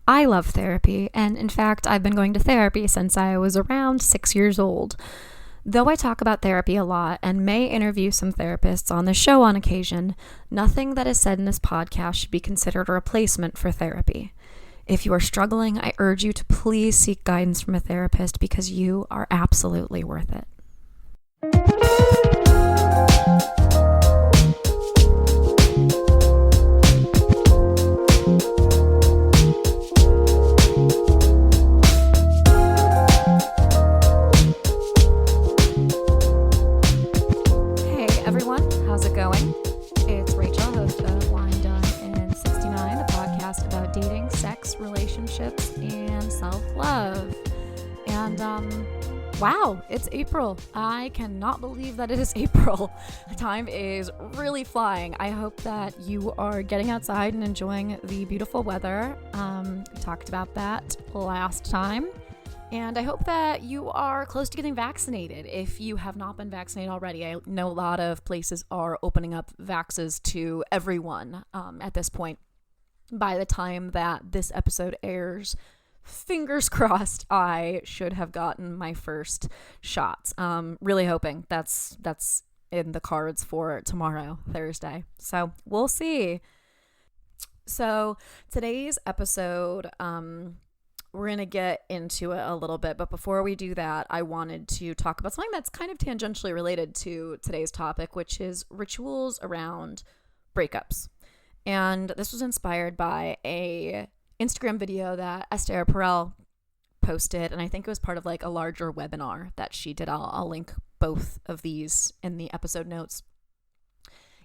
I love therapy, and in fact, I've been going to therapy since I was around 6 years old. Though I talk about therapy a lot and may interview some therapists on the show on occasion, nothing that is said in this podcast should be considered a replacement for therapy. If you are struggling, I urge you to please seek guidance from a therapist because you are absolutely worth it. Relationships and self-love. And wow, it's April. I cannot believe that it is April. Time is really flying. I hope that you are getting outside and enjoying the beautiful weather. We talked about that last time. And I hope that you are close to getting vaccinated. If you have not been vaccinated already, I know a lot of places are opening up vaxes to everyone at this point. By the time that this episode airs, fingers crossed, I should have gotten my first shots. Really hoping that's in the cards for tomorrow, Thursday. So we'll see. So today's episode, we're going to get into it a little bit. But before we do that, I wanted to talk about something that's kind of tangentially related to today's topic, which is rituals around breakups. And this was inspired by a Instagram video that Esther Perel posted, and I think it was part of like a larger webinar that she did. I'll link both of these in the episode notes.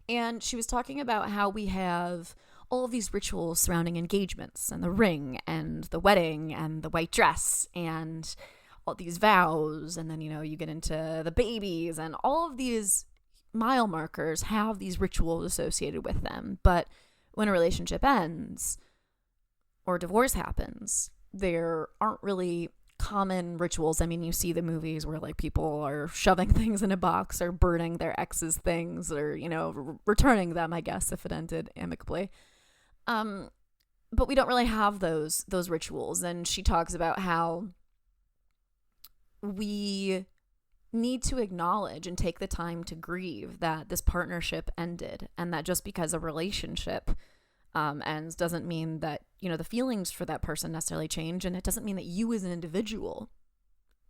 And she was talking about how we have all of these rituals surrounding engagements and the ring and the wedding and the white dress and all these vows, and then you get into the babies, and all of these mile markers have these rituals associated with them. But when a relationship ends or divorce happens, there aren't really common rituals. I mean, you see the movies where like people are shoving things in a box or burning their ex's things or, returning them, I guess, if it ended amicably. But we don't really have those rituals. And she talks about how we need to acknowledge and take the time to grieve that this partnership ended, and that just because a relationship ends doesn't mean that the feelings for that person necessarily change, and it doesn't mean that you as an individual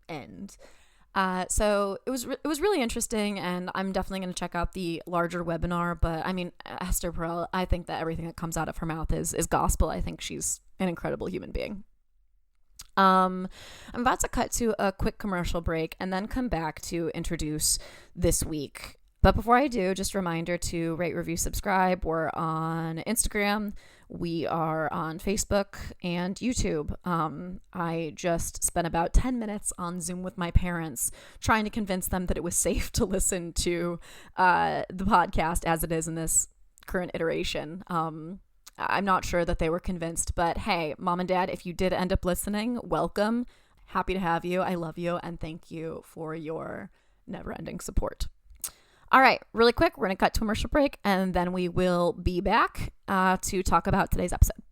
end. So it was really interesting, and I'm definitely going to check out the larger webinar. But I mean, Esther Perel, I think that everything that comes out of her mouth is gospel. I think she's an incredible human being. I'm about to cut to a quick commercial break and then come back to introduce this week. But before I do, just a reminder to rate, review, subscribe. We're on Instagram. We are on Facebook and YouTube. I just spent about 10 minutes on Zoom with my parents trying to convince them that it was safe to listen to the podcast as it is in this current iteration. I'm not sure that they were convinced, but hey, Mom and Dad, if you did end up listening, welcome. Happy to have you. I love you, and thank you for your never-ending support. All right, really quick, we're going to cut to a commercial break, and then we will be back to talk about today's episode.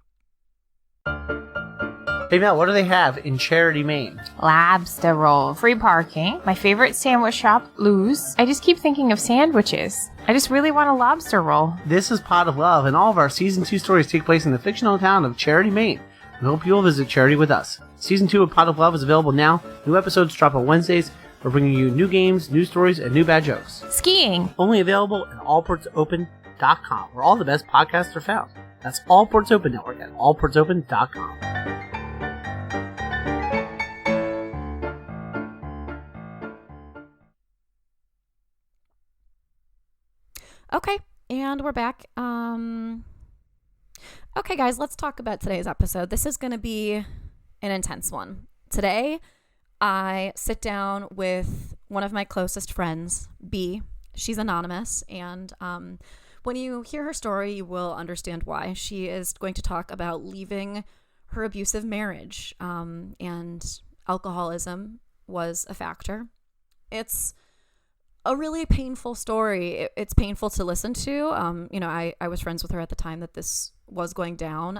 Hey Mel, what do they have in Charity, Maine? Lobster roll. Free parking. My favorite sandwich shop, Lou's. I just keep thinking of sandwiches. I just really want a lobster roll. This is Pot of Love, and all of our Season 2 stories take place in the fictional town of Charity, Maine. We hope you'll visit Charity with us. Season 2 of Pot of Love is available now. New episodes drop on Wednesdays. We're bringing you new games, new stories, and new bad jokes. Skiing. Only available at allportsopen.com, where all the best podcasts are found. That's All Ports Open Network at allportsopen.com. Okay, and we're back. Okay, guys, let's talk about today's episode. This is going to be an intense one. Today, I sit down with one of my closest friends, B. She's anonymous, and when you hear her story, you will understand why. She is going to talk about leaving her abusive marriage, and alcoholism was a factor. It's a really painful story. It's painful to listen to. I was friends with her at the time that this was going down.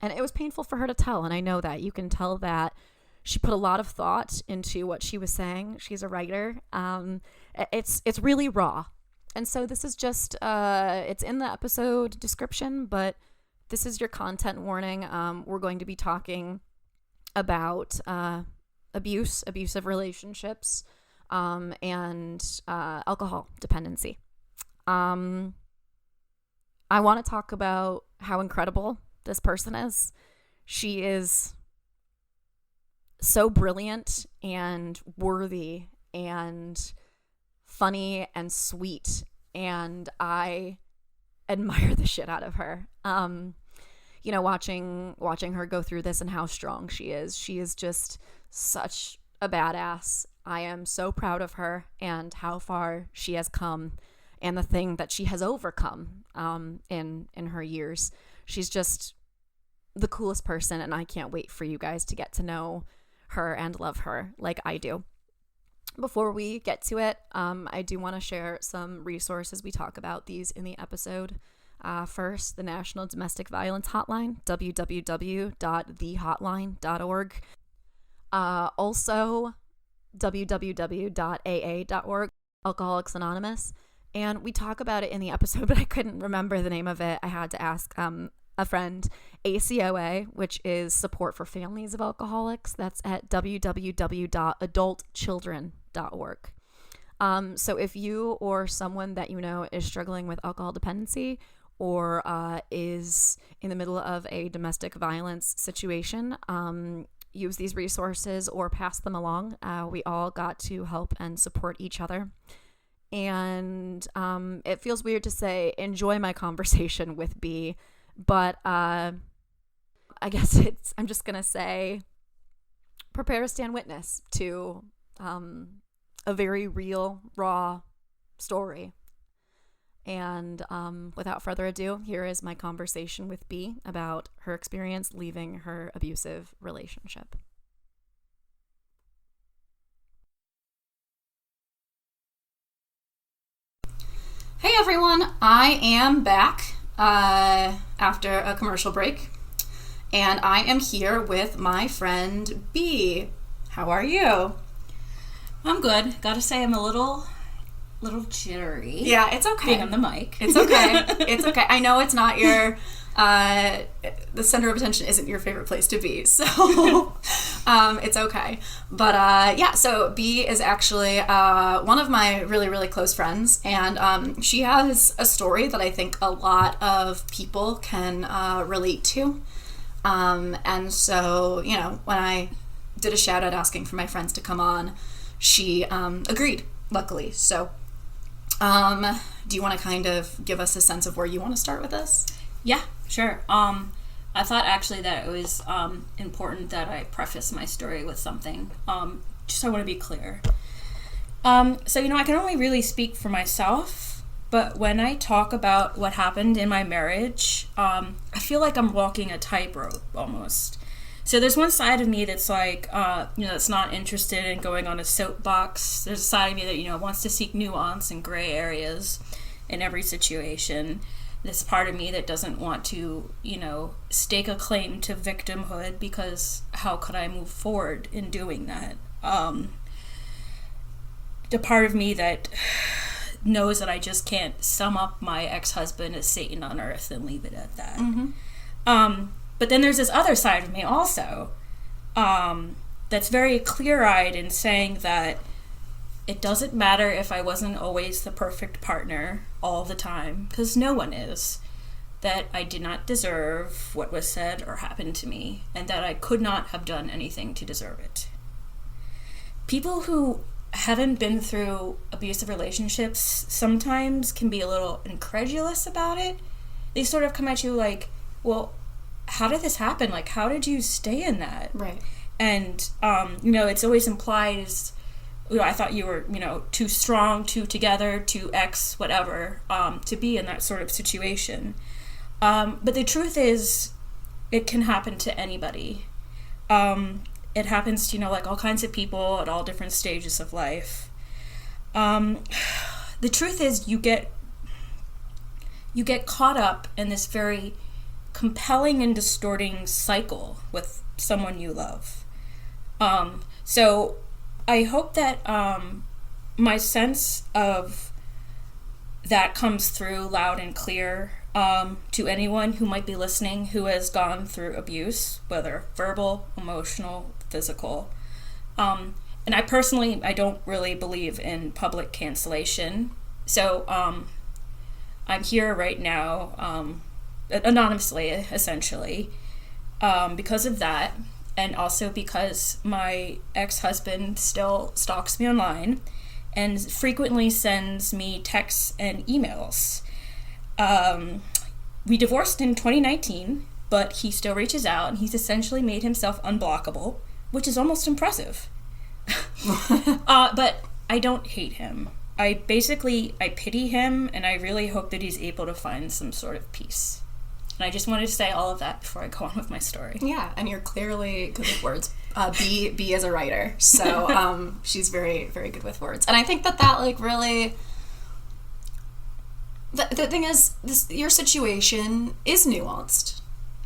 And it was painful for her to tell, and I know that. You can tell that she put a lot of thought into what she was saying. She's a writer. It's really raw. And so this is just, it's in the episode description, but this is your content warning. We're going to be talking about abusive relationships, and alcohol dependency. I want to talk about how incredible this person is. She is so brilliant and worthy and funny and sweet, and I admire the shit out of her. Watching her go through this and how strong she is just such a badass. I am so proud of her and how far she has come and the thing that she has overcome in her years. She's just the coolest person, and I can't wait for you guys to get to know her and love her like I do. Before we get to it, I do want to share some resources. We talk about these in the episode. First, the National Domestic Violence Hotline, www.thehotline.org. Also, www.aa.org, Alcoholics Anonymous. And we talk about it in the episode, but I couldn't remember the name of it. I had to ask a friend. ACOA, which is Support for Families of Alcoholics. That's at www.adultchildren.org. So if you or someone that you know is struggling with alcohol dependency or is in the middle of a domestic violence situation, use these resources or pass them along. We all got to help and support each other. And it feels weird to say enjoy my conversation with B, but I guess I'm just gonna say prepare to stand witness to a very real, raw story. And without further ado, here is my conversation with B about her experience leaving her abusive relationship. Hey everyone, I am back after a commercial break, and I am here with my friend B. How are you? I'm good. Gotta say, I'm a little jittery. Yeah, it's okay. Being on the mic. It's okay. It's okay. I know it's not your, the center of attention isn't your favorite place to be, so it's okay. But yeah, so B is actually one of my really, really close friends, and she has a story that I think a lot of people can relate to. And so, you know, when I did a shout out asking for my friends to come on, she agreed, luckily. So do you want to kind of give us a sense of where you want to start with this? Yeah, sure. I thought actually that it was important that I preface my story with something. Just so I want to be clear. So, you know, I can only really speak for myself, but when I talk about what happened in my marriage, I feel like I'm walking a tightrope almost. So there's one side of me that's like, that's not interested in going on a soapbox. There's a side of me that, wants to seek nuance and gray areas in every situation. This part of me that doesn't want to, stake a claim to victimhood, because how could I move forward in doing that? The part of me that knows that I just can't sum up my ex-husband as Satan on earth and leave it at that. Mm-hmm. But then there's this other side of me also that's very clear-eyed in saying that it doesn't matter if I wasn't always the perfect partner all the time, because no one is, that I did not deserve what was said or happened to me, and that I could not have done anything to deserve it. People who haven't been through abusive relationships sometimes can be a little incredulous about it. They sort of come at you like, well, how did this happen? Like, how did you stay in that? Right. And, it's always implied as, I thought you were, too strong, too together, too X, whatever, to be in that sort of situation. But the truth is, it can happen to anybody. It happens to, all kinds of people at all different stages of life. The truth is, you get caught up in this very compelling and distorting cycle with someone you love. So I hope that my sense of that comes through loud and clear to anyone who might be listening who has gone through abuse, whether verbal, emotional, physical. And I personally, I don't really believe in public cancellation. So I'm here right now, anonymously, essentially, because of that, and also because my ex-husband still stalks me online and frequently sends me texts and emails. We divorced in 2019, but he still reaches out, and he's essentially made himself unblockable, which is almost impressive. But I don't hate him. I pity him, and I really hope that he's able to find some sort of peace. And I just wanted to say all of that before I go on with my story. Yeah, and you're clearly good with words. B is a writer, so she's very, very good with words. And I think that like really, the thing is, your situation is nuanced,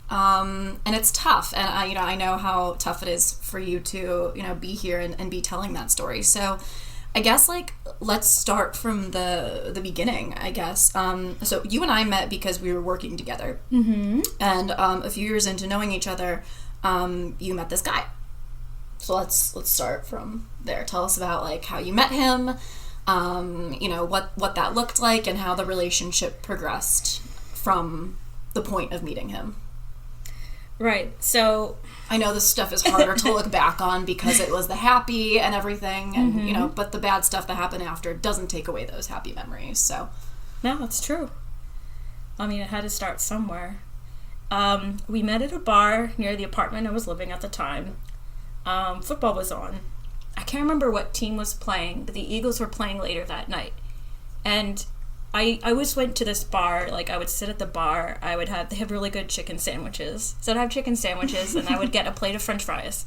and it's tough. And I know how tough it is for you to be here and be telling that story. So I guess, like, let's start from the beginning, I guess. So you and I met because we were working together. Mm-hmm. And a few years into knowing each other, you met this guy. So let's start from there. Tell us about, like, how you met him, what that looked like, and how the relationship progressed from the point of meeting him. Right. So I know this stuff is harder to look back on because it was the happy and everything, and but the bad stuff that happened after doesn't take away those happy memories. So no, that's true. I mean, it had to start somewhere. We met at a bar near the apartment I was living at the time. Football was on. I can't remember what team was playing, but the Eagles were playing later that night. And I always went to this bar. Like, I would sit at the bar. They have really good chicken sandwiches. So I'd have chicken sandwiches, and I would get a plate of French fries.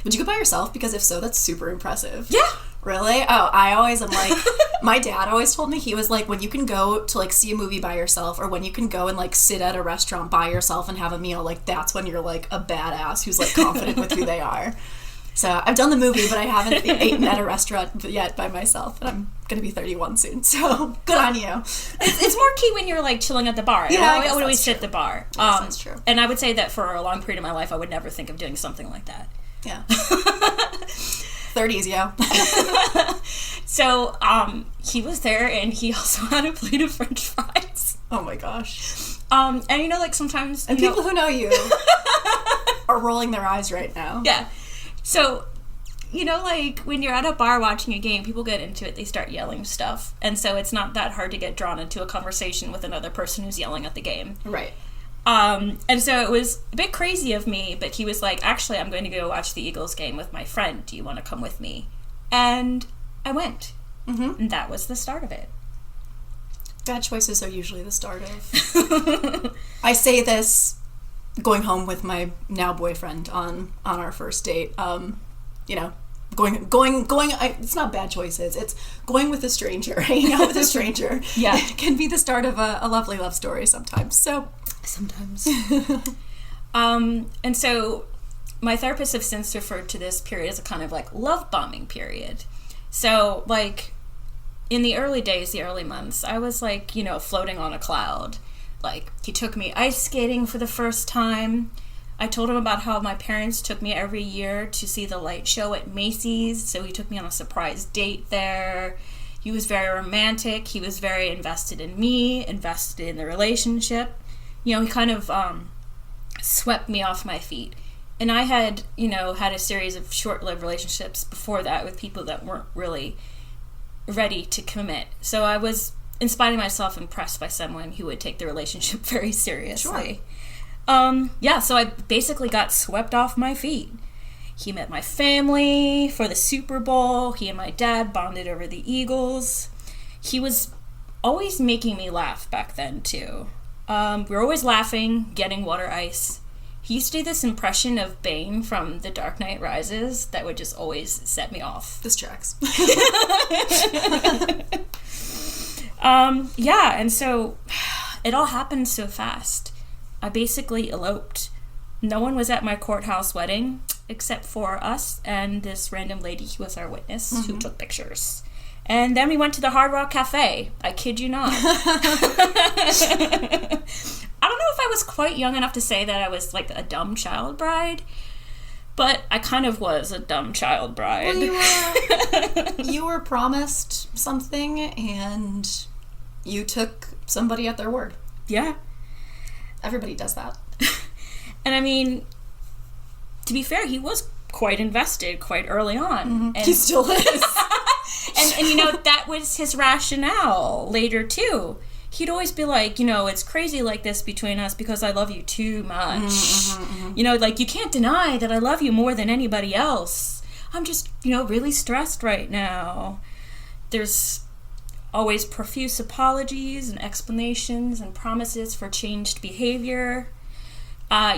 Would you go by yourself? Because if so, that's super impressive. Yeah. Really? Oh, I always am like, my dad always told me, he was like, when you can go to, like, see a movie by yourself, or when you can go and, like, sit at a restaurant by yourself and have a meal, like, that's when you're, like, a badass who's, like, confident with who they are. So I've done the movie, but I haven't eaten at a restaurant yet by myself, and I'm going to be 31 soon, so good on you. It's more key when you're, like, chilling at the bar. Yeah, I would always sit at the bar. That's true. And I would say that for a long period of my life, I would never think of doing something like that. Yeah. 30s, yeah. So, he was there, and he also had a plate of French fries. Oh my gosh. And like, sometimes... And people who know you are rolling their eyes right now. Yeah. So, like, when you're at a bar watching a game, people get into it, they start yelling stuff. And so it's not that hard to get drawn into a conversation with another person who's yelling at the game. Right. And so it was a bit crazy of me, but he was like, actually, I'm going to go watch the Eagles game with my friend. Do you want to come with me? And I went. Mm-hmm. And that was the start of it. Bad choices are usually the start of. I say this going home with my now boyfriend on our first date. Going. It's not bad choices. It's going with a stranger, hanging out with a stranger. Yeah, it can be the start of a lovely love story sometimes. So sometimes. And so my therapist have since referred to this period as a kind of like love bombing period. So, like, in the early days, the early months, I was like, floating on a cloud. Like, he took me ice skating for the first time. I told him about how my parents took me every year to see the light show at Macy's, so he took me on a surprise date there. He was very romantic. He was very invested in me, invested in the relationship. He kind of swept me off my feet. And I had, had a series of short-lived relationships before that with people that weren't really ready to commit. So I was, in spite of myself, impressed by someone who would take the relationship very seriously. Sure. So I basically got swept off my feet. He met my family for the Super Bowl. He and my dad bonded over the Eagles. He was always making me laugh back then, too. We were always laughing, getting water ice. He used to do this impression of Bane from The Dark Knight Rises that would just always set me off. This tracks. And so it all happened so fast. I basically eloped. No one was at my courthouse wedding except for us and this random lady who was our witness who took pictures. And then we went to the Hard Rock Cafe. I kid you not. I don't know if I was quite young enough to say that I was like a dumb child bride, but I kind of was a dumb child bride. Well, you were promised something and you took somebody at their word. Yeah. Everybody does that. And I mean, to be fair, he was quite invested quite early on. And He still is. and you know, that was his rationale later too. He'd always be like, you know, it's crazy like this between us because I love you too much. You know, like, you can't deny that I love you more than anybody else. I'm just, you know, really stressed right now. There's always profuse apologies and explanations and promises for changed behavior.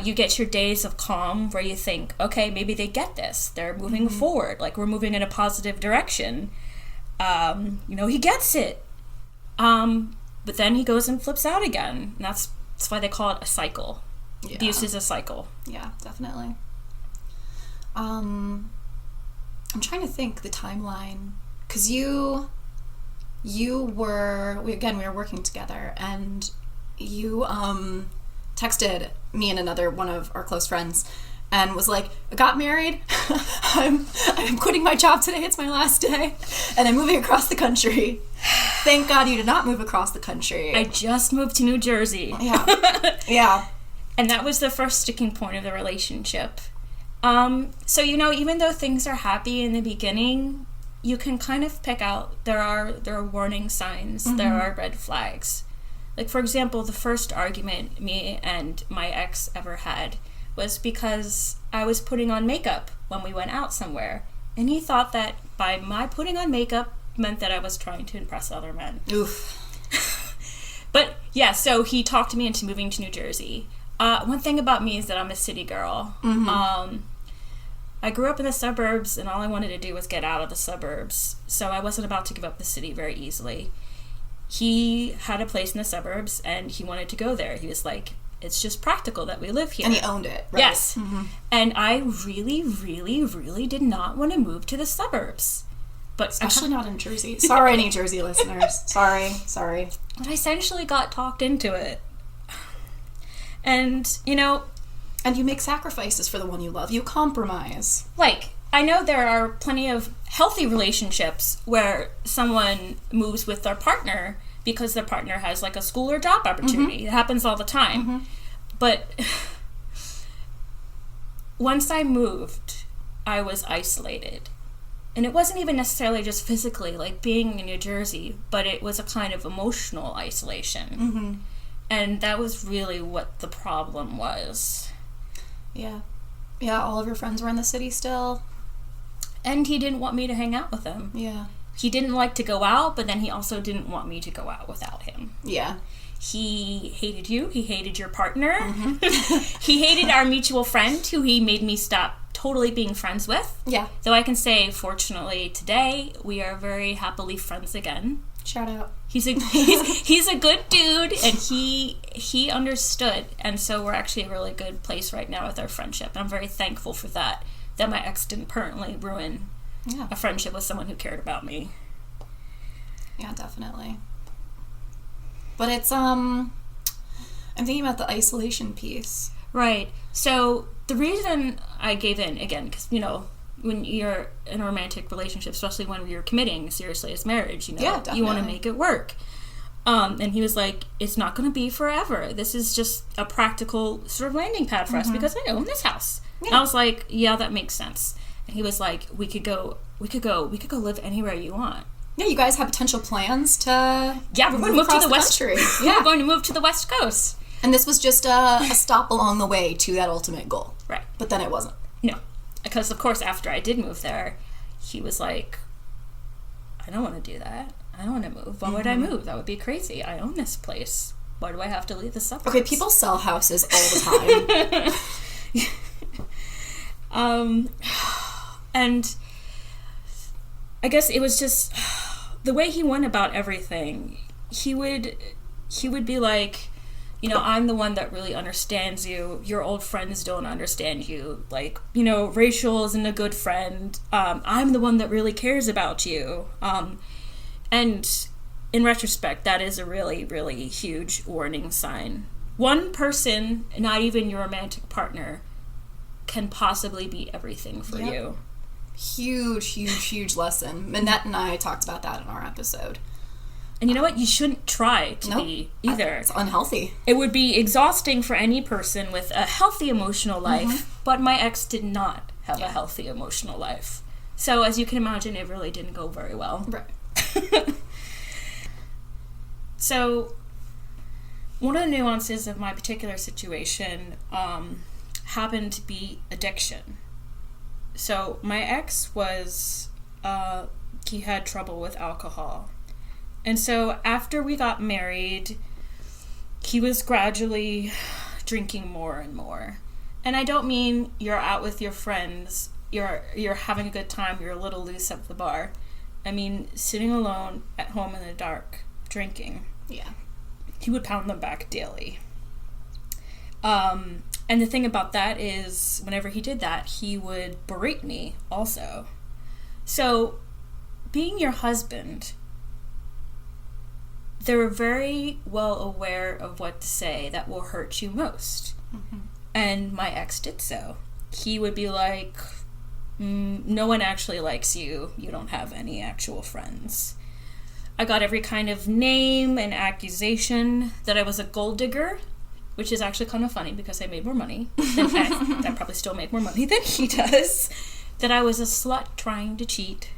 You get your days of calm where you think, okay, maybe they get this. They're moving forward. Like, we're moving in a positive direction. You know, he gets it. But then he goes and flips out again. And that's why they call it a cycle. Yeah. Abuse is a cycle. Yeah, definitely. I'm trying to think the timeline. Because we were working together, and you texted me and another one of our close friends and was like, I got married, I'm quitting my job today, it's my last day, and I'm moving across the country. Thank God you did not move across the country. I just moved to New Jersey. Yeah. Yeah. And that was the first sticking point of the relationship. So, you know, even though things are happy in the beginning, you can kind of pick out, there are warning signs, there are red flags. Like, for example, the first argument me and my ex ever had was because I was putting on makeup when we went out somewhere. And he thought that by my putting on makeup meant that I was trying to impress other men. Oof. But, yeah, so he talked me into moving to New Jersey. One thing about me is that I'm a city girl. I grew up in the suburbs, and all I wanted to do was get out of the suburbs. So I wasn't about to give up the city very easily. He had a place in the suburbs, and he wanted to go there. He was like, it's just practical that we live here. And he owned it, right? Yes. And I really, really, really did not want to move to the suburbs. But Especially not in Jersey. Sorry, New Jersey listeners. Sorry. But I essentially got talked into it. And, you know... And you make sacrifices for the one you love. You compromise. Like, I know there are plenty of healthy relationships where someone moves with their partner because their partner has, like, a school or job opportunity. It happens all the time. But once I moved, I was isolated. And it wasn't even necessarily just physically, like being in New Jersey, but it was a kind of emotional isolation. And that was really what the problem was. Yeah. Yeah, all of your friends were in the city still. And he didn't want me to hang out with him. Yeah. He didn't like to go out, but then he also didn't want me to go out without him. Yeah. He hated you. He hated your partner. He hated our mutual friend, who he made me stop totally being friends with. Yeah. Though I can say, fortunately, today, we are very happily friends again. Shout out. He's a good dude, and he understood, and so we're actually a really good place right now with our friendship. And I'm very thankful for that my ex didn't permanently ruin a friendship with someone who cared about me. Yeah, definitely. But it's I'm thinking about the isolation piece. Right. So the reason I gave in, again, because, you know, when you're in a romantic relationship, especially when you're committing seriously as marriage, you know, you want to make it work. And he was like, it's not going to be forever. This is just a practical sort of landing pad for us because I own this house. Yeah. And I was like, yeah, that makes sense. And he was like, we could go live anywhere you want. Yeah, you guys have potential plans to we're going to move to the West country. Yeah, we're going to move to the West Coast. And this was just a stop along the way to that ultimate goal. Right. But then it wasn't. No. Because, of course, after I did move there, he was like, I don't want to do that. I don't want to move. Why would I move? That would be crazy. I own this place. Why do I have to leave the suburbs? Okay, people sell houses all the time. And I guess it was just the way he went about everything. He would be like, I'm the one that really understands you. Your old friends don't understand you. Like, Rachel isn't a good friend. I'm the one that really cares about you. And in retrospect, that is a really, really huge warning sign. One person, not even your romantic partner, can possibly be everything for you. Huge, huge, huge lesson. Manette and I talked about that in our episode. And you know what? You shouldn't try to be either. It's unhealthy. It would be exhausting for any person with a healthy emotional life, but my ex did not have a healthy emotional life. So as you can imagine, it really didn't go very well. Right. So one of the nuances of my particular situation happened to be addiction. So my ex was, he had trouble with alcohol. And so after we got married, he was gradually drinking more and more. And I don't mean you're out with your friends, you're having a good time, you're a little loose at the bar. I mean sitting alone at home in the dark, drinking. Yeah. He would pound them back daily. And the thing about that is whenever he did that, he would berate me also. So being your husband, they're very well aware of what to say that will hurt you most. Mm-hmm. And my ex did so. He would be like, no one actually likes you. You don't have any actual friends. I got every kind of name and accusation that I was a gold digger, which is actually kind of funny because I made more money. I probably still make more money than he does. That I was a slut trying to cheat.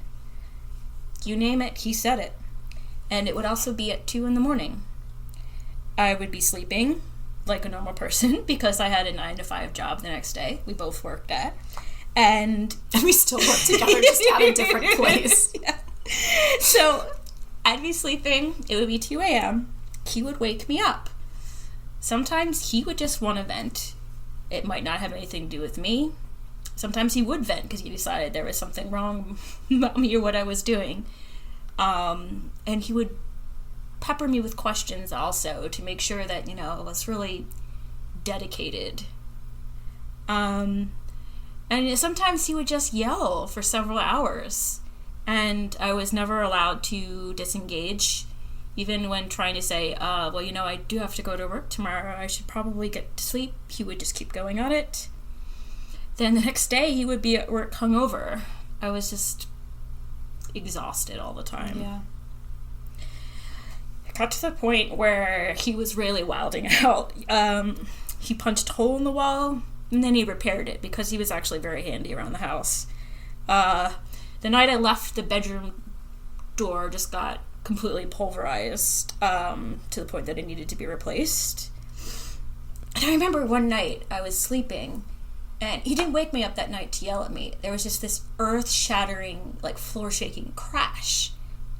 You name it, he said it. And it would also be at 2 a.m. I would be sleeping like a normal person because I had a 9-to-5 job the next day. We both worked at. And we still worked together, just at a different place. Yeah. So I'd be sleeping. It would be 2 a.m. He would wake me up. Sometimes he would just want to vent. It might not have anything to do with me. Sometimes he would vent because he decided there was something wrong about me or what I was doing. And he would pepper me with questions also to make sure that, I was really dedicated. And sometimes he would just yell for several hours. And I was never allowed to disengage, even when trying to say, I do have to go to work tomorrow. I should probably get to sleep. He would just keep going on it. Then the next day, he would be at work hungover. I was just exhausted all the time. Yeah. It got to the point where he was really wilding out. He punched a hole in the wall, and then he repaired it because he was actually very handy around the house. The night I left, the bedroom door just got completely pulverized to the point that it needed to be replaced. And I remember one night I was sleeping, and he didn't wake me up that night to yell at me. There was just this earth-shattering, floor-shaking crash.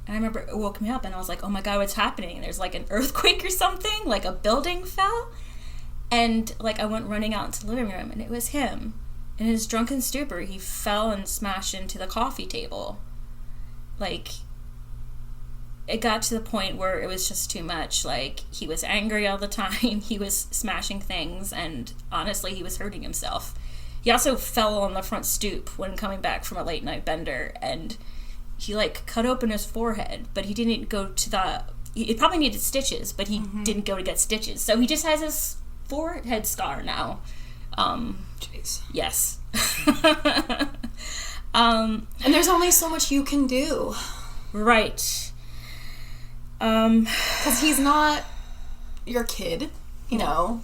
And I remember it woke me up, and I was like, oh my god, what's happening? There's an earthquake or something? Like a building fell? And I went running out into the living room, and it was him. In his drunken stupor, he fell and smashed into the coffee table. It got to the point where it was just too much. He was angry all the time. He was smashing things, and honestly, he was hurting himself. He also fell on the front stoop when coming back from a late-night bender, and he, cut open his forehead, but he didn't go to he probably needed stitches, but he didn't go to get stitches. So he just has this forehead scar now. Jeez. Yes. And there's only so much you can do. Right. Because he's not your kid, yeah,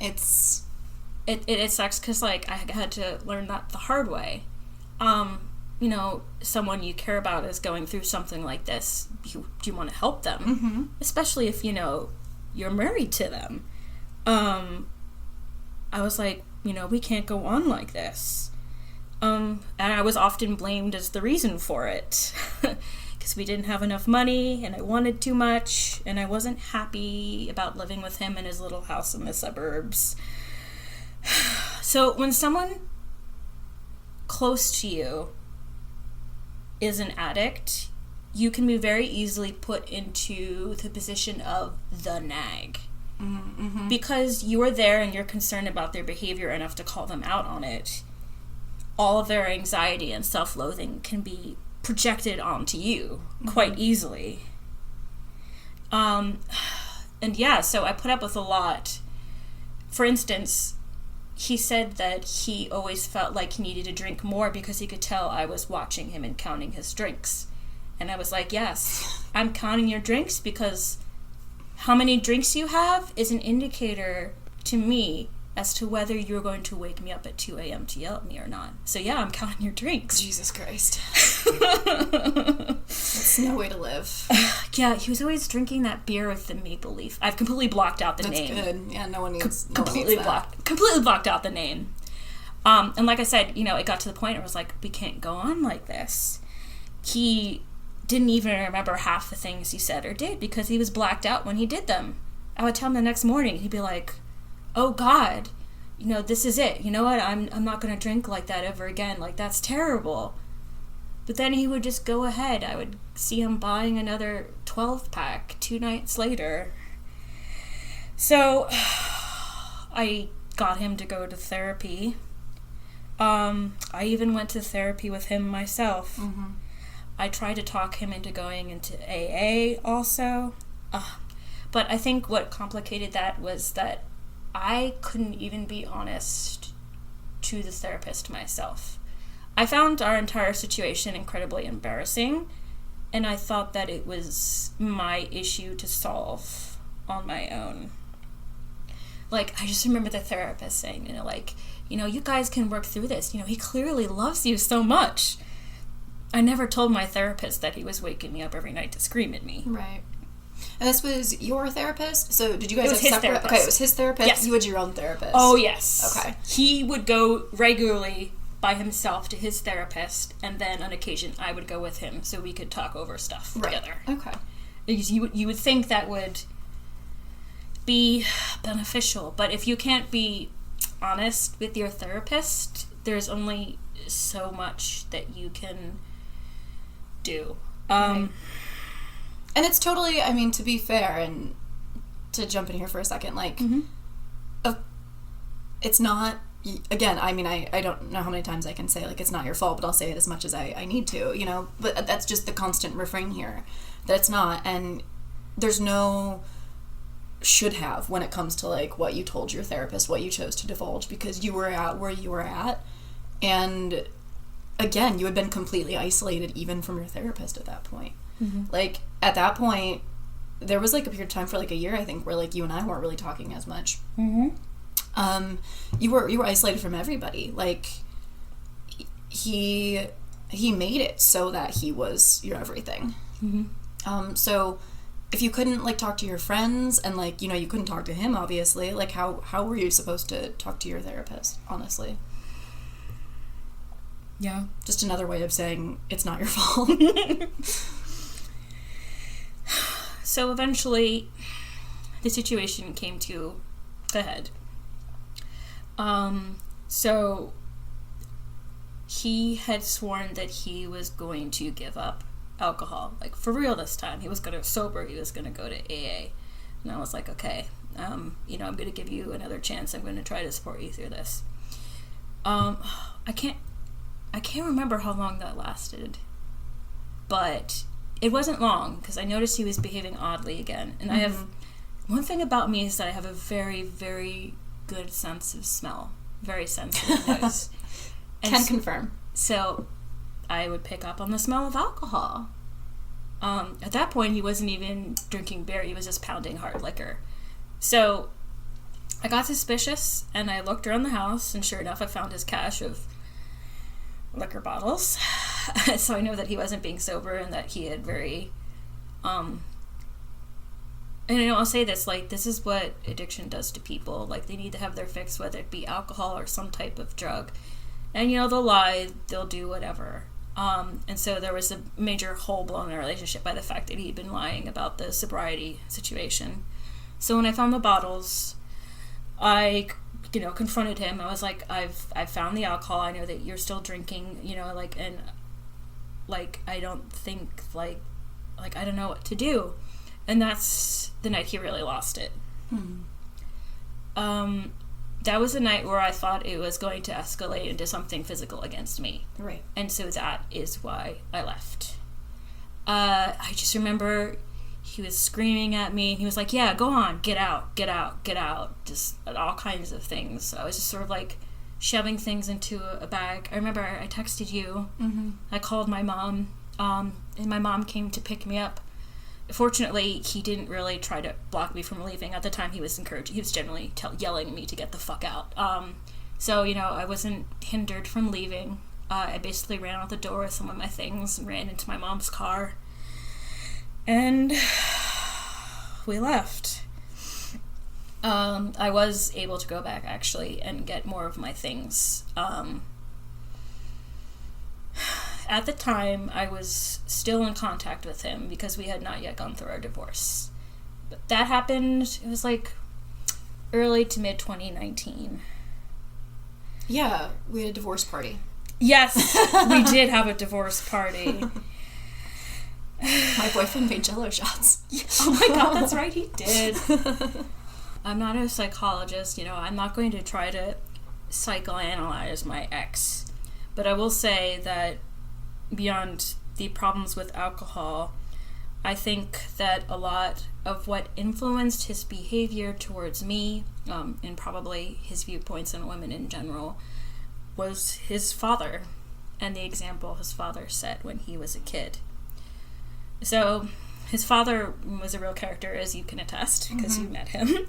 it sucks because, I had to learn that the hard way. Someone you care about is going through something like this. You want to help them, especially if, you're married to them. I was like, we can't go on like this. And I was often blamed as the reason for it. Because we didn't have enough money, and I wanted too much, and I wasn't happy about living with him in his little house in the suburbs. So when someone close to you is an addict, you can be very easily put into the position of the nag. Mm-hmm. Because you are there and you're concerned about their behavior enough to call them out on it, all of their anxiety and self-loathing can be projected onto you quite easily. And yeah, so I put up with a lot. For instance, he said that he always felt like he needed to drink more because he could tell I was watching him and counting his drinks. And I was like, yes, I'm counting your drinks because how many drinks you have is an indicator to me as to whether you're going to wake me up at 2 a.m. to yell at me or not. So yeah, I'm counting your drinks. Jesus Christ. That's no way to live. Yeah, he was always drinking that beer with the maple leaf. I've completely blocked out the name. That's good. Yeah, no one needs Completely blocked out the name. And like I said, you know, it got to the point where I was like, we can't go on like this. He didn't even remember half the things he said or did because he was blacked out when he did them. I would tell him the next morning, he'd be like, oh God, you know, this is it. You know what? I'm not going to drink like that ever again. Like, that's terrible. But then he would just go ahead. I would see him buying another 12-pack 2 nights later. So I got him to go to therapy. I even went to therapy with him myself. Mm-hmm. I tried to talk him into going into AA also. But I think what complicated that was that I couldn't even be honest to the therapist myself. I found our entire situation incredibly embarrassing, and I thought that it was my issue to solve on my own. Like, I just remember the therapist saying, you know, like, you know, you guys can work through this. You know, he clearly loves you so much. I never told my therapist that he was waking me up every night to scream at me. Right. And this was your therapist? So did you guys have separate? Therapist. Okay, it was his therapist. Yes. You had your own therapist. Oh, yes. Okay. He would go regularly by himself to his therapist, and then on occasion I would go with him so we could talk over stuff together. Okay. Because you would think that would be beneficial, but if you can't be honest with your therapist, there's only so much that you can do. Right. And it's totally, I mean, to be fair, and to jump in here for a second, like, it's not, again, I mean, I don't know how many times I can say, like, it's not your fault, but I'll say it as much as I need to, you know, but that's just the constant refrain here, that it's not, and there's no should have when it comes to, like, what you told your therapist, what you chose to divulge, because you were at where you were at, and, again, you had been completely isolated even from your therapist at that point. Mm-hmm. Like, at that point, there was, like, a period of time for, like, a year, I think, where, like, you and I weren't really talking as much. Mm-hmm. You were isolated from everybody. Like, he made it so that he was your everything. Mm-hmm. So if you couldn't, like, talk to your friends and, like, you know, you couldn't talk to him, obviously, like, how were you supposed to talk to your therapist, honestly? Yeah. Just another way of saying it's not your fault. So eventually, the situation came to a head. So he had sworn that he was going to give up alcohol, like, for real this time. He was going to sober. He was going to go to AA. And I was like, okay, you know, I'm going to give you another chance. I'm going to try to support you through this. I can't remember how long that lasted, but it wasn't long because I noticed he was behaving oddly again. And I have, one thing about me is that I have a very, very good sense of smell, very sensitive nose. Can confirm. So I would pick up on the smell of alcohol. At that point, he wasn't even drinking beer, he was just pounding hard liquor. So I got suspicious and I looked around the house, and sure enough, I found his cache of liquor bottles. So I know that he wasn't being sober and that he had very and you know, I'll say this, like, this is what addiction does to people. Like, they need to have their fix, whether it be alcohol or some type of drug, and you know, they'll lie, they'll do whatever. And so there was a major hole blown in our relationship by the fact that he'd been lying about the sobriety situation. So when I found the bottles, I, you know, confronted him. I was like, I've found the alcohol. I know that you're still drinking, you know, like, and, like, I don't think, like, like, I don't know what to do. And that's the night he really lost it. That was a night where I thought it was going to escalate into something physical against me. Right. And so that is why I left. I just remember he was screaming at me. He was like, yeah, go on, get out, get out, get out. Just all kinds of things. So I was just sort of like shoving things into a bag. I remember I texted you. I called my mom, and my mom came to pick me up. Fortunately, he didn't really try to block me from leaving. At the time, he was encouraging. He was generally yelling at me to get the fuck out. So, you know, I wasn't hindered from leaving. I basically ran out the door with some of my things and ran into my mom's car. And we left. I was able to go back, actually, and get more of my things. At the time, I was still in contact with him because we had not yet gone through our divorce. But that happened, it was like early to mid 2019. Yeah, we had a divorce party. Yes, we did have a divorce party. My boyfriend made Jell-O shots. Oh my god, that's right, he did. I'm not a psychologist, you know, I'm not going to try to psychoanalyze my ex. But I will say that beyond the problems with alcohol, I think that a lot of what influenced his behavior towards me, and probably his viewpoints on women in general, was his father and the example his father set when he was a kid. So his father was a real character, as you can attest, because you met him.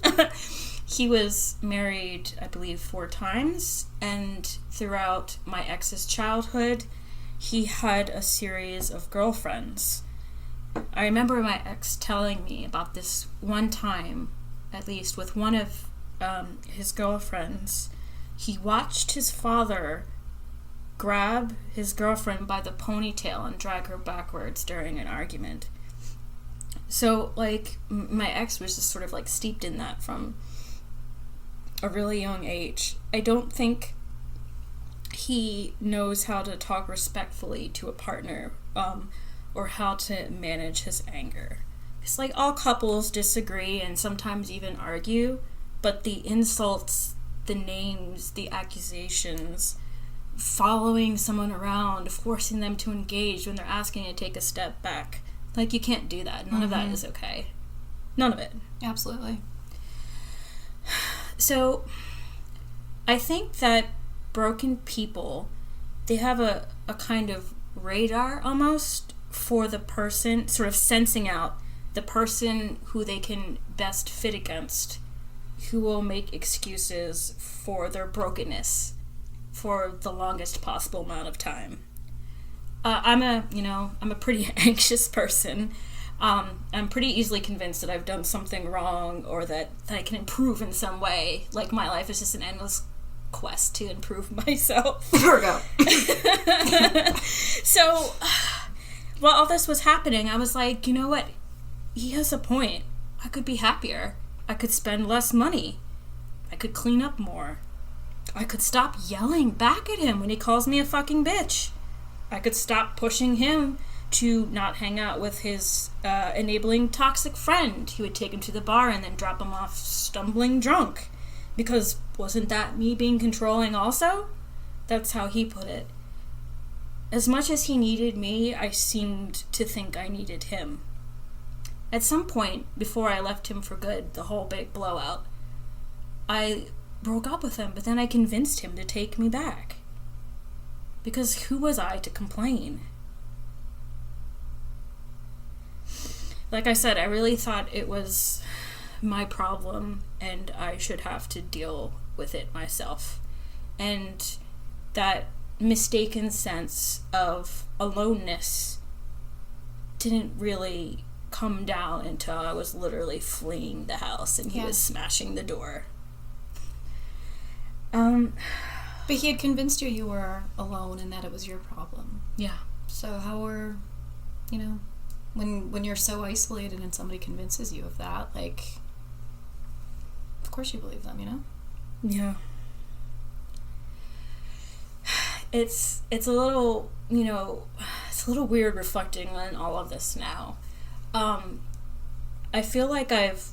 He was married, I believe, 4 times, and throughout my ex's childhood, he had a series of girlfriends. I remember my ex telling me about this one time, at least, with one of his girlfriends. He watched his father grab his girlfriend by the ponytail and drag her backwards during an argument. So, like, my ex was just sort of, like, steeped in that from a really young age. I don't think he knows how to talk respectfully to a partner, or how to manage his anger. It's like all couples disagree and sometimes even argue, but the insults, the names, the accusations, following someone around, forcing them to engage when they're asking to take a step back, like, you can't do that. None of that is okay. None of it. Absolutely. So, I think that broken people, they have a kind of radar almost for the person, sort of sensing out the person who they can best fit against, who will make excuses for their brokenness for the longest possible amount of time. I'm a pretty anxious person. I'm pretty easily convinced that I've done something wrong or that I can improve in some way. Like, my life is just an endless quest to improve myself. Virgo. So, while all this was happening, I was like, you know what? He has a point. I could be happier. I could spend less money. I could clean up more. I could stop yelling back at him when he calls me a fucking bitch. I could stop pushing him to not hang out with his enabling toxic friend who would take him to the bar and then drop him off stumbling drunk. Because wasn't that me being controlling also? That's how he put it. As much as he needed me, I seemed to think I needed him. At some point, before I left him for good, the whole big blowout, I broke up with him, but then I convinced him to take me back. Because who was I to complain? Like I said, I really thought it was my problem and I should have to deal with it myself. And that mistaken sense of aloneness didn't really come down until I was literally fleeing the house and he was smashing the door. But he had convinced you were alone and that it was your problem. Yeah. So how were, when you're so isolated and somebody convinces you of that, like, of course you believe them, Yeah. It's a little, it's a little weird reflecting on all of this now. I feel like I've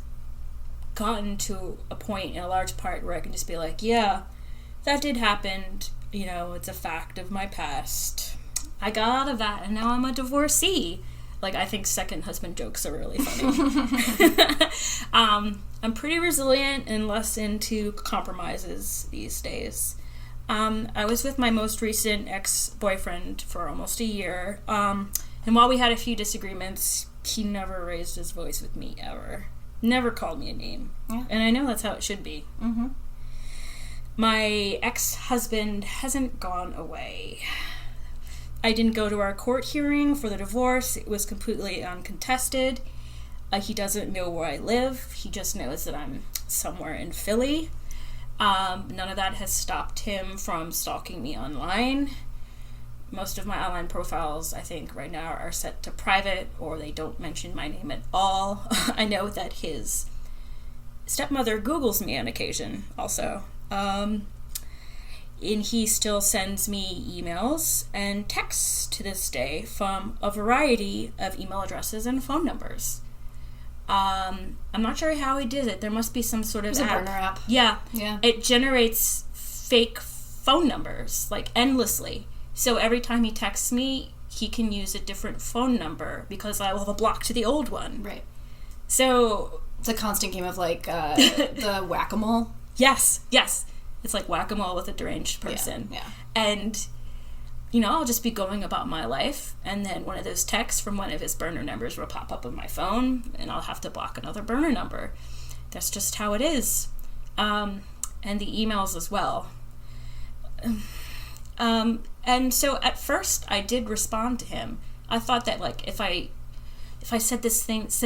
gotten to a point in a large part where I can just be like, yeah, that did happen. You know, it's a fact of my past. I got out of that, and now I'm a divorcee. Like, I think second husband jokes are really funny. I'm pretty resilient and less into compromises these days. I was with my most recent ex-boyfriend for almost a year. And while we had a few disagreements, he never raised his voice with me ever. Never called me a name. Yeah. And I know that's how it should be. Mm-hmm. My ex-husband hasn't gone away. I didn't go to our court hearing for the divorce. It was completely uncontested. He doesn't know where I live. He just knows that I'm somewhere in Philly. None of that has stopped him from stalking me online. Most of my online profiles, I think, right now are set to private, or they don't mention my name at all. I know that his stepmother Googles me on occasion, also. And he still sends me emails and texts to this day from a variety of email addresses and phone numbers. I'm not sure how he did it. There must be some sort of It's a burner app. Yeah. Yeah. It generates fake phone numbers, like, endlessly. So every time he texts me, he can use a different phone number because I will have blocked the old one. Right. So it's a constant game of, like, the whack-a-mole. Yes. It's like whack-a-mole with a deranged person. Yeah. And, you know, I'll just be going about my life, and then one of those texts from one of his burner numbers will pop up on my phone, and I'll have to block another burner number. That's just how it is. And the emails as well. And so at first I did respond to him. I thought that, like, if I said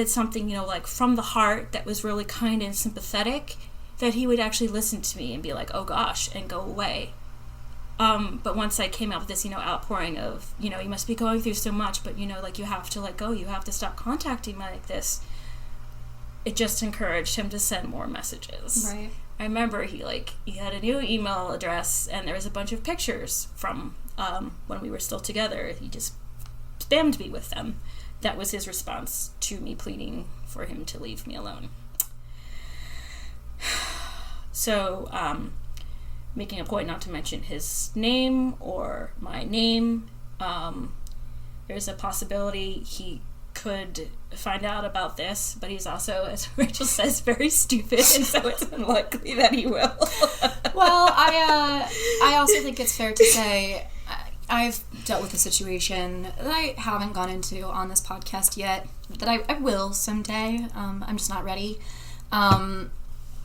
something, you know, like, from the heart that was really kind and sympathetic, that he would actually listen to me and be like, oh gosh, and go away. But once I came out with this, you know, outpouring of, you know, you must be going through so much, but, you know, like, you have to let go, you have to stop contacting me like this, it just encouraged him to send more messages. Right. I remember he had a new email address, and there was a bunch of pictures from when we were still together. He just spammed me with them. That was his response to me pleading for him to leave me alone. So, making a point not to mention his name or my name, there's a possibility he could find out about this, but he's also, as Rachel says, very stupid, and so it's unlikely that he will. Well, I also think it's fair to say I've dealt with a situation that I haven't gone into on this podcast yet, that I will someday. I'm just not ready.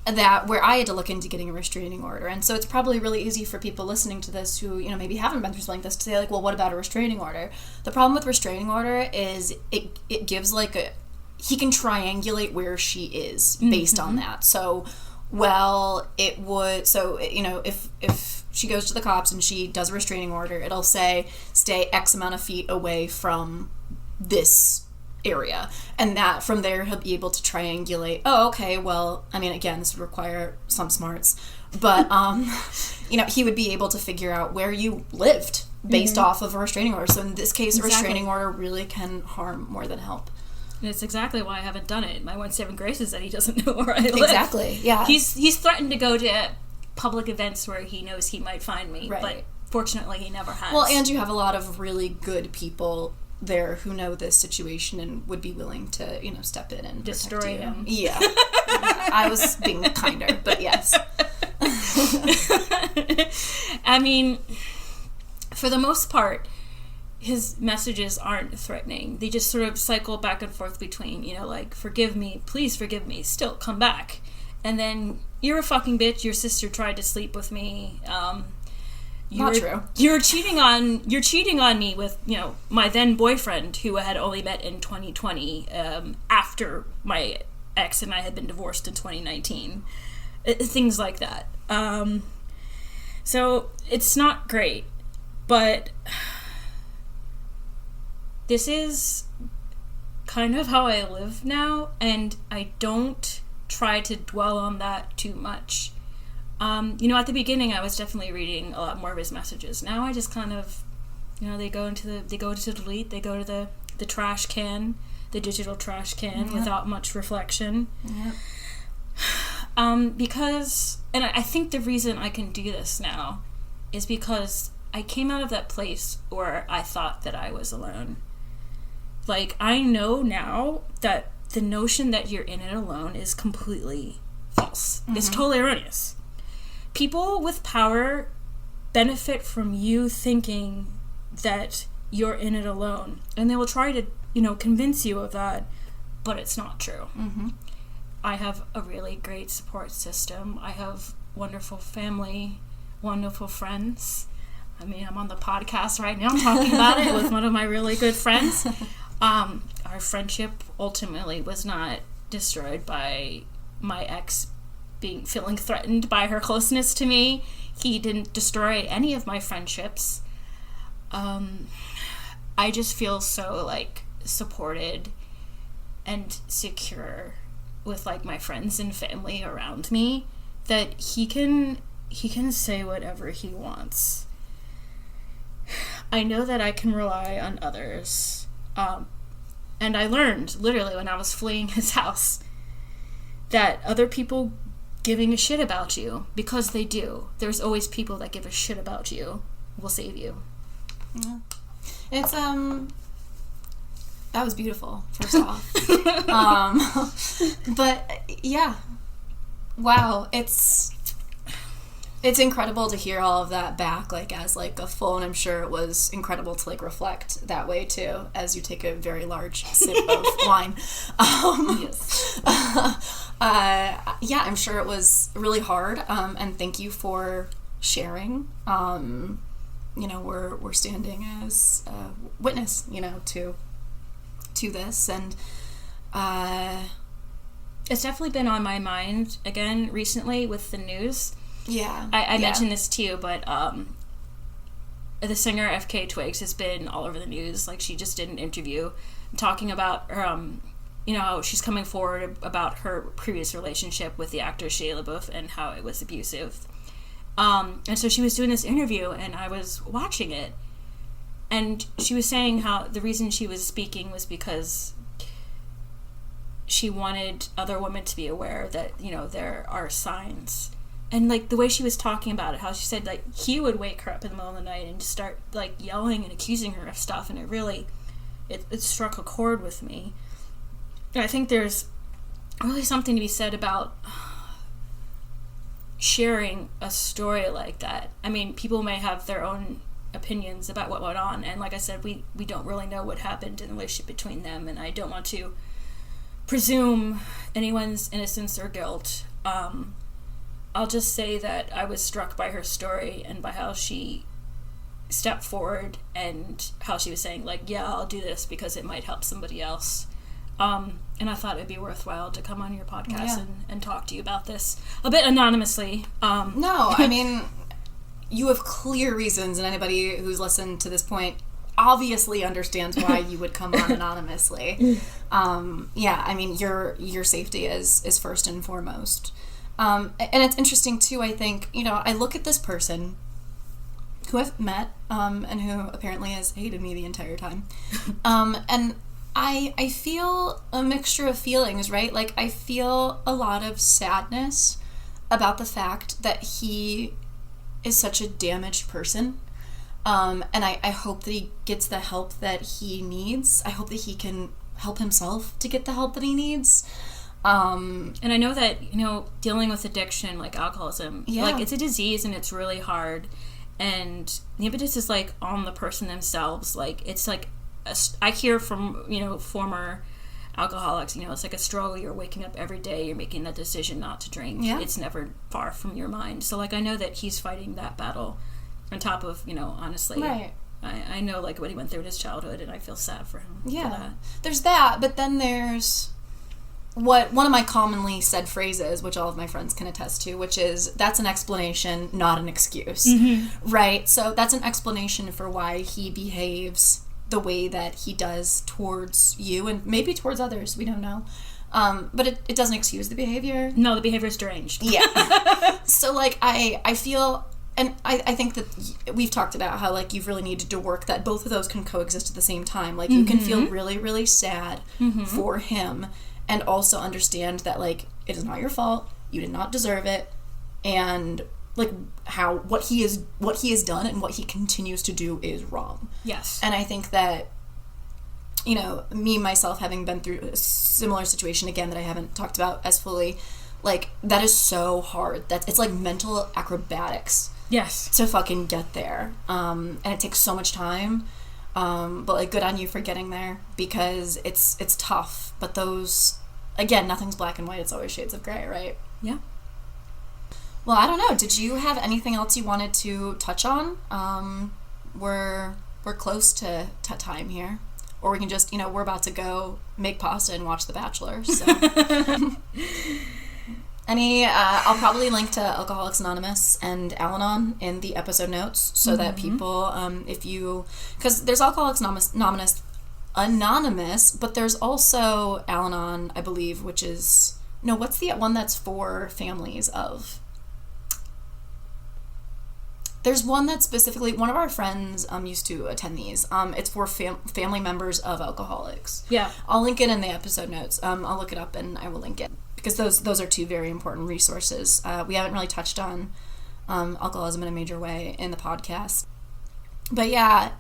That where I had to look into getting a restraining order. And so it's probably really easy for people listening to this who, you know, maybe haven't been through something like this to say, like, well, what about a restraining order? The problem with restraining order is it gives, like, he can triangulate where she is based on that. So, you know, if she goes to the cops and she does a restraining order, it'll say, stay X amount of feet away from this area, and that from there he'll be able to triangulate, oh, okay, well, I mean, again, this would require some smarts, but you know, he would be able to figure out where you lived based off of a restraining order. So in this case, a restraining order really can harm more than help. And it's exactly why I haven't done it. My 1-7 grace is that he doesn't know where I live. Exactly, yeah. He's threatened to go to public events where he knows he might find me, right. But fortunately he never has. Well, and you have a lot of really good people there who know this situation and would be willing to, you know, step in and destroy him. Yeah. I was being kinder, but yes. I mean, for the most part, his messages aren't threatening. They just sort of cycle back and forth between, you know, like, forgive me, please forgive me, still come back. And then, you're a fucking bitch, your sister tried to sleep with me, Not true. You're cheating on me with, you know, my then boyfriend, who I had only met in 2020, after my ex and I had been divorced in 2019. Things like that. So it's not great, but this is kind of how I live now, and I don't try to dwell on that too much. You know, at the beginning, I was definitely reading a lot more of his messages. Now I just kind of, you know, they go to delete, they go to the trash can, the digital trash can without much reflection. Yep. Because, and I think the reason I can do this now is because I came out of that place where I thought that I was alone. Like, I know now that the notion that you're in it alone is completely false. It's totally erroneous. People with power benefit from you thinking that you're in it alone. And they will try to, convince you of that, but it's not true. I have a really great support system. I have wonderful family, wonderful friends. I mean, I'm on the podcast right now talking about it with one of my really good friends. Our friendship ultimately was not destroyed by my ex feeling threatened by her closeness to me. He didn't destroy any of my friendships. I just feel so, like, supported and secure with, like, my friends and family around me that he can say whatever he wants. I know that I can rely on others. And I learned, literally, when I was fleeing his house, that other people giving a shit about you, because they do. There's always people that give a shit about you will save you. Yeah. It's, that was beautiful, first off. But, yeah. Wow, it's incredible to hear all of that back, like, as, like, a full, and I'm sure it was incredible to, like, reflect that way, too, as you take a very large sip of wine. Yes. Yeah, I'm sure it was really hard, and thank you for sharing. We're standing as a witness, to this, and it's definitely been on my mind, again, recently with the news. Yeah. I mentioned this to you, but the singer FK Twigs has been all over the news. Like, she just did an interview talking about how she's coming forward about her previous relationship with the actor Shia LaBeouf and how it was abusive. And so she was doing this interview, and I was watching it, and she was saying how the reason she was speaking was because she wanted other women to be aware that, there are signs. And, like, the way she was talking about it, how she said, like, he would wake her up in the middle of the night and just start, like, yelling and accusing her of stuff, and it struck a chord with me. And I think there's really something to be said about sharing a story like that. I mean, people may have their own opinions about what went on, and like I said, we don't really know what happened in the relationship between them, and I don't want to presume anyone's innocence or guilt. I'll just say that I was struck by her story and by how she stepped forward and how she was saying, like, yeah, I'll do this because it might help somebody else. And I thought it'd be worthwhile to come on your podcast and talk to you about this a bit anonymously. No, I mean, you have clear reasons, and anybody who's listened to this point obviously understands why you would come on anonymously. I mean, your safety is first and foremost. And it's interesting, too, I think, I look at this person who I've met, and who apparently has hated me the entire time. And I feel a mixture of feelings, right? Like, I feel a lot of sadness about the fact that he is such a damaged person. And I hope that he gets the help that he needs. I hope that he can help himself to get the help that he needs. And I know that, dealing with addiction, like alcoholism, like, it's a disease and it's really hard. And the impetus is, like, on the person themselves. Like, it's like, I hear from, former alcoholics, it's like a struggle. You're waking up every day, you're making that decision not to drink. Yeah. It's never far from your mind. So, like, I know that he's fighting that battle on top of, honestly. Right. I know, like, what he went through in his childhood, and I feel sad for him. Yeah. For that. There's that, but then there's what one of my commonly said phrases, which all of my friends can attest to, which is, that's an explanation, not an excuse. Mm-hmm. Right? So that's an explanation for why he behaves the way that he does towards you, and maybe towards others, we don't know. But it doesn't excuse the behavior. No, the behavior is deranged. Yeah. So, like, I feel and I think that we've talked about how, like, you've really needed to work that both of those can coexist at the same time. Like, you can feel really, really sad for him and also understand that, like, it is not your fault. You did not deserve it. And, like, what he has done and what he continues to do is wrong. Yes. And I think that, you know, me, myself, having been through a similar situation, again, that I haven't talked about as fully, like, that is so hard. It's like mental acrobatics. Yes. To fucking get there. And it takes so much time. But, like, good on you for getting there, because it's tough. But those, again, nothing's black and white. It's always shades of gray, right? Yeah. Well, I don't know. Did you have anything else you wanted to touch on? We're close to time here. Or we can just, you know, we're about to go make pasta and watch The Bachelor. So. I'll probably link to Alcoholics Anonymous and Al-Anon in the episode notes so that people, because there's Alcoholics Anonymous, but there's also Al-Anon, I believe, which is, no, what's the one that's for families of? There's one that specifically, one of our friends used to attend these. It's for family members of alcoholics. Yeah. I'll link it in the episode notes. I'll look it up and I will link it. Because those are two very important resources. We haven't really touched on alcoholism in a major way in the podcast. But yeah,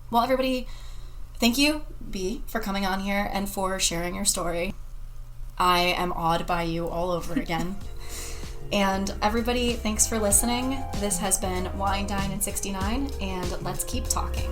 well, everybody, thank you, B, for coming on here and for sharing your story. I am awed by you all over again. And everybody, thanks for listening. This has been Wine, Dine, and 69, and let's keep talking.